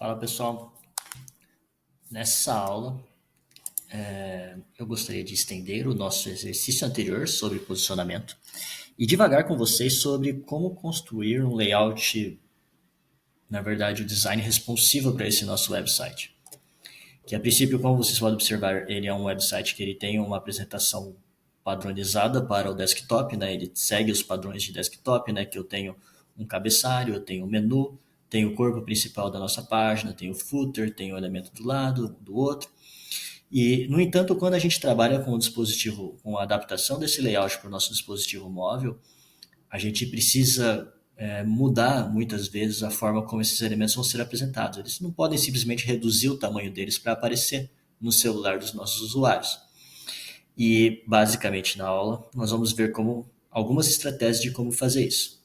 Fala pessoal, nessa aula eu gostaria de estender o nosso exercício anterior sobre posicionamento e devagar com vocês sobre como construir um layout, na verdade, o design responsivo para esse nosso website. Que a princípio, como vocês podem observar, ele é um website que ele tem uma apresentação padronizada para o desktop, né? Ele segue os padrões de desktop, né? Que eu tenho um cabeçalho, eu tenho um menu, tenho o corpo principal da nossa página, tenho o footer, tenho o elemento do lado, do outro. E, no entanto, quando a gente trabalha com o dispositivo, com a adaptação desse layout para o nosso dispositivo móvel, a gente precisa mudar muitas vezes a forma como esses elementos vão ser apresentados. Eles não podem simplesmente reduzir o tamanho deles para aparecer no celular dos nossos usuários. E, basicamente, na aula, nós vamos ver algumas estratégias de como fazer isso.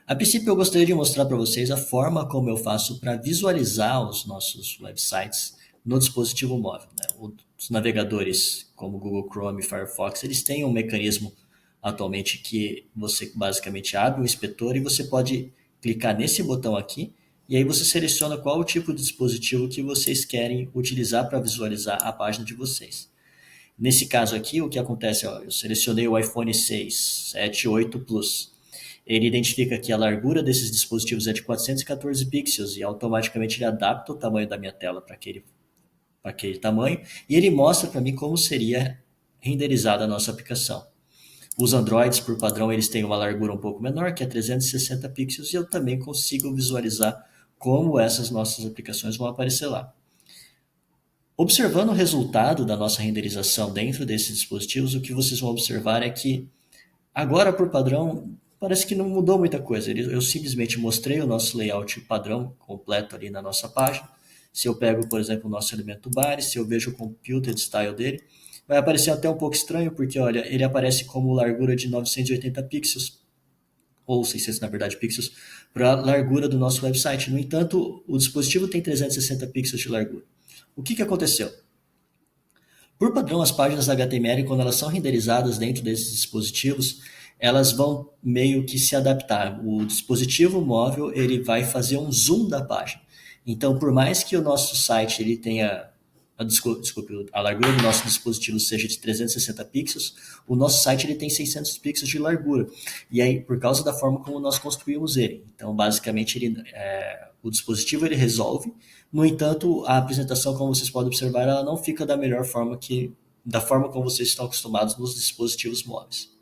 A princípio, eu gostaria de mostrar para vocês a forma como eu faço para visualizar os nossos websites no dispositivo móvel, né? Os navegadores como Google Chrome e Firefox, eles têm um mecanismo atualmente que você basicamente abre o inspetor e você pode clicar nesse botão aqui e aí você seleciona qual o tipo de dispositivo que vocês querem utilizar para visualizar a página de vocês. Nesse caso aqui, o que acontece, ó, eu selecionei o iPhone 6, 7, 8 Plus. Ele identifica que a largura desses dispositivos é de 414 pixels e automaticamente ele adapta o tamanho da minha tela para aquele tamanho e ele mostra para mim como seria renderizada a nossa aplicação. Os Androids, por padrão, eles têm uma largura um pouco menor, que é 360 pixels, e eu também consigo visualizar como essas nossas aplicações vão aparecer lá. Observando o resultado da nossa renderização dentro desses dispositivos, o que vocês vão observar é que agora, por padrão, parece que não mudou muita coisa. Eu simplesmente mostrei o nosso layout padrão completo ali na nossa página. Se eu pego, por exemplo, o nosso elemento bar, se eu vejo o computed style dele, vai aparecer até um pouco estranho, porque olha, ele aparece como largura de 980 pixels, ou 600 na verdade pixels, para a largura do nosso website. No entanto, o dispositivo tem 360 pixels de largura. O que aconteceu? Por padrão, as páginas HTML, quando elas são renderizadas dentro desses dispositivos, elas vão meio que se adaptar. O dispositivo móvel ele vai fazer um zoom da página. Então, por mais que o nosso site ele tenha a largura do nosso dispositivo seja de 360 pixels, o nosso site ele tem 600 pixels de largura. E aí, por causa da forma como nós construímos ele. Então, basicamente, o dispositivo ele resolve. No entanto, a apresentação, como vocês podem observar, ela não fica da melhor forma da forma como vocês estão acostumados nos dispositivos móveis.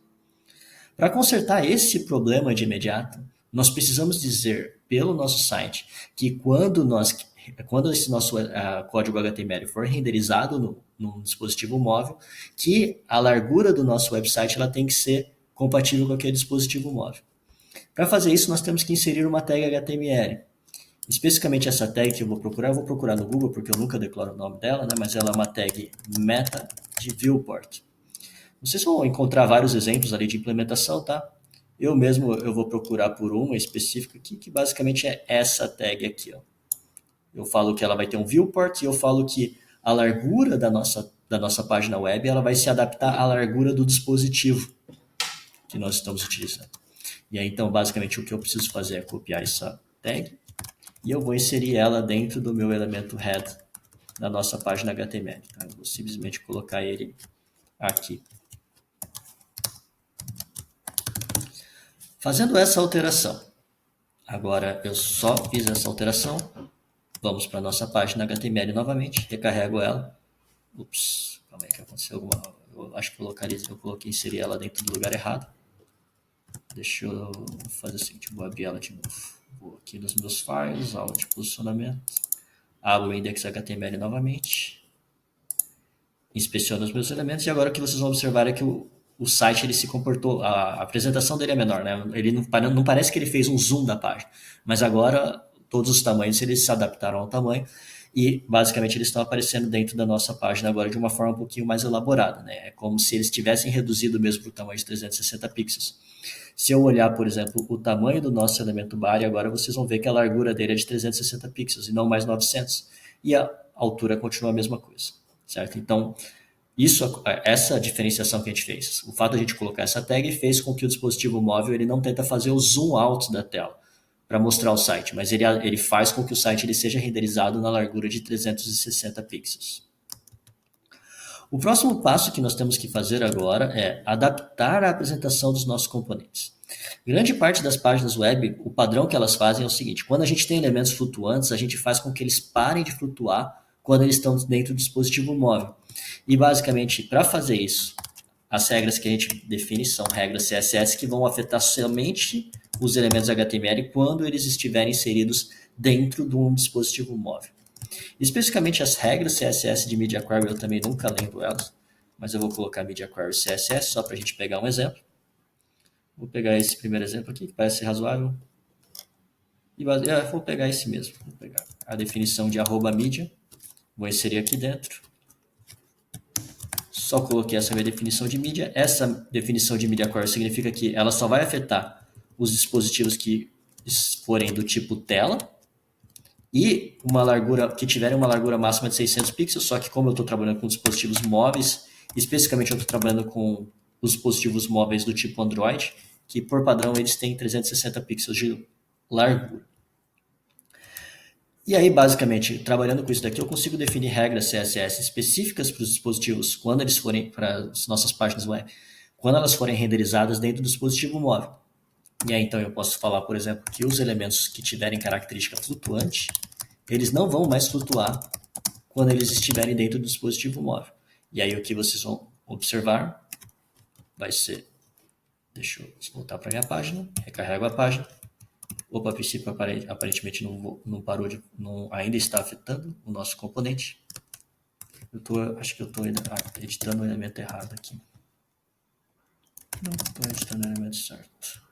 Para consertar esse problema de imediato, nós precisamos dizer pelo nosso site que quando esse nosso código HTML for renderizado no dispositivo móvel, que a largura do nosso website ela tem que ser compatível com aquele dispositivo móvel. Para fazer isso, nós temos que inserir uma tag HTML. Especificamente essa tag que eu vou procurar no Google, porque eu nunca declaro o nome dela, né? Mas ela é uma tag meta de viewport. Vocês vão encontrar vários exemplos ali de implementação, tá? Eu mesmo eu vou procurar por uma específica aqui, que basicamente é essa tag aqui, ó. Eu falo que ela vai ter um viewport e eu falo que a largura da nossa página web ela vai se adaptar à largura do dispositivo que nós estamos utilizando. E aí, então, basicamente, o que eu preciso fazer é copiar essa tag e eu vou inserir ela dentro do meu elemento head da nossa página HTML. Tá? Eu vou simplesmente colocar ele aqui. Fazendo essa alteração, agora eu só fiz essa alteração, vamos para a nossa página HTML novamente, recarrego ela. Ups, calma aí que aconteceu alguma... Eu acho que eu coloquei inserir ela dentro do lugar errado. Deixa eu fazer o seguinte, vou abrir ela de novo. Vou aqui nos meus files, aula de posicionamento, abro o index.html novamente, inspeciono os meus elementos e agora o que vocês vão observar é que o site ele se comportou, a apresentação dele é menor, né? Ele não parece que ele fez um zoom da página, mas agora todos os tamanhos eles se adaptaram ao tamanho e basicamente eles estão aparecendo dentro da nossa página agora de uma forma um pouquinho mais elaborada, né? É como se eles tivessem reduzido mesmo para o tamanho de 360 pixels. Se eu olhar, por exemplo, o tamanho do nosso elemento body, agora vocês vão ver que a largura dele é de 360 pixels e não mais 900. E a altura continua a mesma coisa, certo? Então, essa diferenciação que a gente fez, o fato de a gente colocar essa tag fez com que o dispositivo móvel ele não tenta fazer o zoom out da tela, para mostrar o site, mas ele faz com que o site ele seja renderizado na largura de 360 pixels. O próximo passo que nós temos que fazer agora é adaptar a apresentação dos nossos componentes. Grande parte das páginas web, o padrão que elas fazem é o seguinte: quando a gente tem elementos flutuantes, a gente faz com que eles parem de flutuar quando eles estão dentro do dispositivo móvel. E basicamente, para fazer isso, as regras que a gente define são regras CSS que vão afetar somente os elementos HTML quando eles estiverem inseridos dentro de um dispositivo móvel. Especificamente as regras CSS de Media Query, eu também nunca lembro elas, mas eu vou colocar Media Query CSS só para a gente pegar um exemplo. Vou pegar esse primeiro exemplo aqui, que parece razoável. E vou pegar esse mesmo. Vou pegar a definição de @media. Vou inserir aqui dentro. Só coloquei essa minha definição de mídia. Essa definição de Media Query significa que ela só vai afetar os dispositivos que forem do tipo tela e que tiverem uma largura máxima de 600 pixels, só que como eu estou trabalhando com dispositivos móveis, especificamente eu estou trabalhando com os dispositivos móveis do tipo Android, que por padrão eles têm 360 pixels de largura. E aí, basicamente, trabalhando com isso daqui, eu consigo definir regras CSS específicas para os dispositivos quando eles forem para as nossas páginas web, quando elas forem renderizadas dentro do dispositivo móvel. E aí, então, eu posso falar, por exemplo, que os elementos que tiverem característica flutuante, eles não vão mais flutuar quando eles estiverem dentro do dispositivo móvel. E aí, o que vocês vão observar vai ser... Deixa eu voltar para a minha página, recarrego a página. Opa, a princípio aparentemente não ainda está afetando o nosso componente. Acho que eu estou editando o elemento errado aqui. Não estou editando o elemento certo.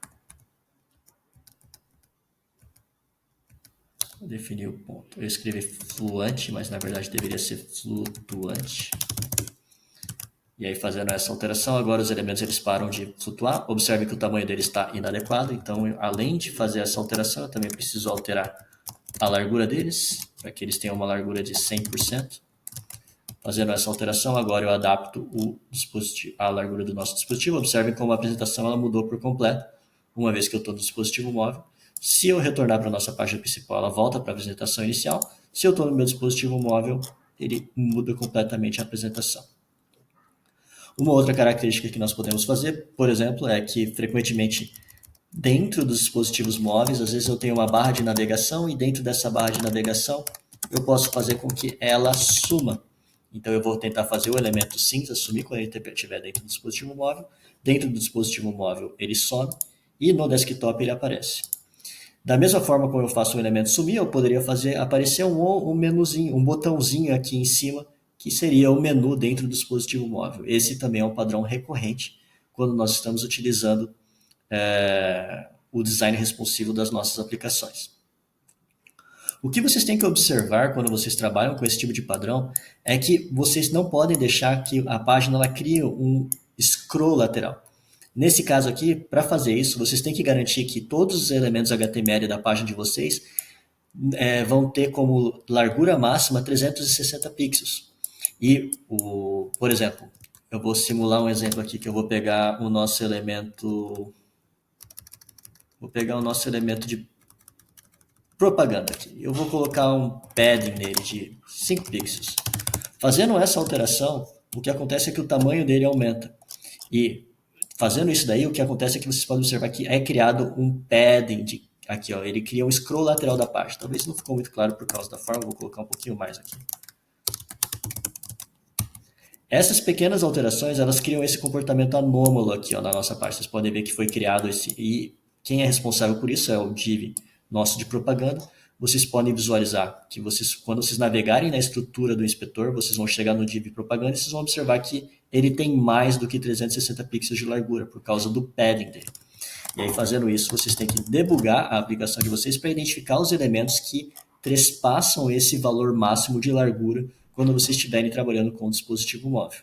Vou definir o ponto. Eu escrevi fluante, mas na verdade deveria ser flutuante. E aí, fazendo essa alteração, agora os elementos eles param de flutuar. Observe que o tamanho dele está inadequado. Então, além de fazer essa alteração, eu também preciso alterar a largura deles, para que eles tenham uma largura de 100%. Fazendo essa alteração, agora eu adapto a largura do nosso dispositivo. Observe como a apresentação ela mudou por completo, uma vez que eu estou no dispositivo móvel. Se eu retornar para a nossa página principal, ela volta para a apresentação inicial. Se eu estou no meu dispositivo móvel, ele muda completamente a apresentação. Uma outra característica que nós podemos fazer, por exemplo, é que frequentemente dentro dos dispositivos móveis, às vezes eu tenho uma barra de navegação e dentro dessa barra de navegação eu posso fazer com que ela suma. Então eu vou tentar fazer o elemento cinza sumir quando ele estiver dentro do dispositivo móvel. Dentro do dispositivo móvel ele some e no desktop ele aparece. Da mesma forma como eu faço o elemento sumir, eu poderia fazer aparecer um menuzinho, um botãozinho aqui em cima, que seria o menu dentro do dispositivo móvel. Esse também é um padrão recorrente quando nós estamos utilizando o design responsivo das nossas aplicações. O que vocês têm que observar quando vocês trabalham com esse tipo de padrão é que vocês não podem deixar que a página ela crie um scroll lateral. Nesse caso aqui, para fazer isso, vocês têm que garantir que todos os elementos HTML da página de vocês vão ter como largura máxima 360 pixels. E, por exemplo, eu vou simular um exemplo aqui que eu vou pegar o nosso elemento... Vou pegar o nosso elemento de propaganda aqui. Eu vou colocar um padding nele de 5 pixels. Fazendo essa alteração, o que acontece é que o tamanho dele aumenta. E fazendo isso daí, o que acontece é que vocês podem observar que é criado um padding aqui, ó, ele cria um scroll lateral da página. Talvez não ficou muito claro por causa da forma, vou colocar um pouquinho mais aqui. Essas pequenas alterações, elas criam esse comportamento anômalo aqui, ó, na nossa página. Vocês podem ver que foi criado e quem é responsável por isso é o div nosso de propaganda. Vocês podem visualizar que quando vocês navegarem na estrutura do inspetor, vocês vão chegar no div propaganda e vocês vão observar que ele tem mais do que 360 pixels de largura, por causa do padding dele. E aí, fazendo isso, vocês têm que debugar a aplicação de vocês para identificar os elementos que trespassam esse valor máximo de largura quando vocês estiverem trabalhando com o dispositivo móvel.